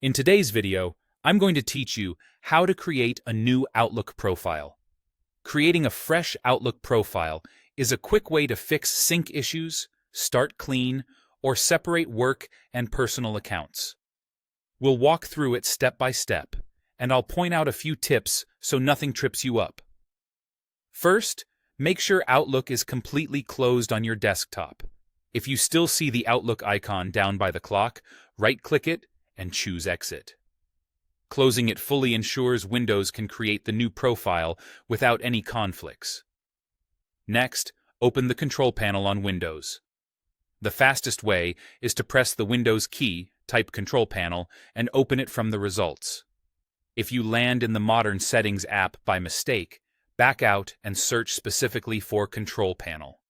In today's video, I'm going to teach you how to create a new Outlook profile. Creating a fresh Outlook profile is a quick way to fix sync issues, start clean, or separate work and personal accounts. We'll walk through it step by step, and I'll point out a few tips so nothing trips you up. First, make sure Outlook is completely closed on your desktop. If you still see the Outlook icon down by the clock, right-click it and choose Exit. Closing it fully ensures Windows can create the new profile without any conflicts. Next, open the Control Panel on Windows. The fastest way is to press the Windows key, type Control Panel, and open it from the results. If you land in the Modern Settings app by mistake, back out and search specifically for Control Panel.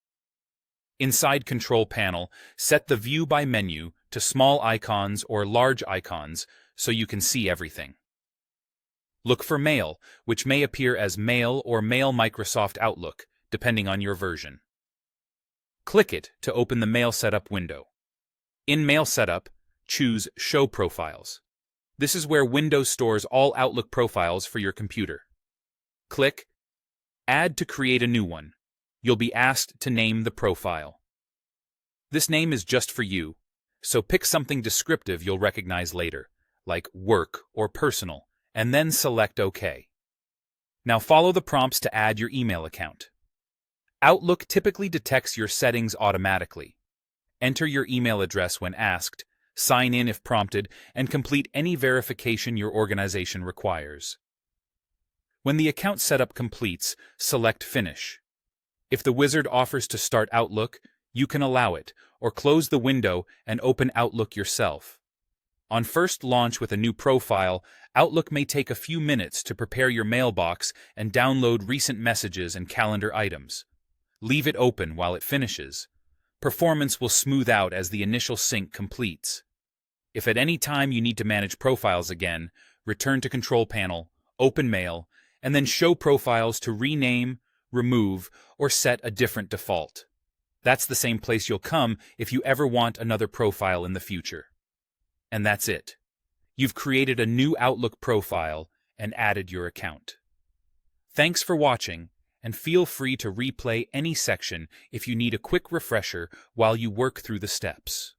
Inside Control Panel, set the View by menu to small icons or large icons so you can see everything. Look for Mail, which may appear as Mail or Mail Microsoft Outlook, depending on your version. Click it to open the Mail Setup window. In Mail Setup, choose Show Profiles. This is where Windows stores all Outlook profiles for your computer. Click Add to create a new one. You'll be asked to name the profile. This name is just for you, so pick something descriptive you'll recognize later, like Work or Personal, and then select OK. Now follow the prompts to add your email account. Outlook typically detects your settings automatically. Enter your email address when asked, sign in if prompted, and complete any verification your organization requires. When the account setup completes, select Finish. If the wizard offers to start Outlook, you can allow it, or close the window and open Outlook yourself. On first launch with a new profile, Outlook may take a few minutes to prepare your mailbox and download recent messages and calendar items. Leave it open while it finishes. Performance will smooth out as the initial sync completes. If at any time you need to manage profiles again, return to Control Panel, open Mail, and then show profiles to rename, remove, or set a different default. That's the same place you'll come if you ever want another profile in the future. And that's it. You've created a new Outlook profile and added your account. Thanks for watching, and feel free to replay any section if you need a quick refresher while you work through the steps.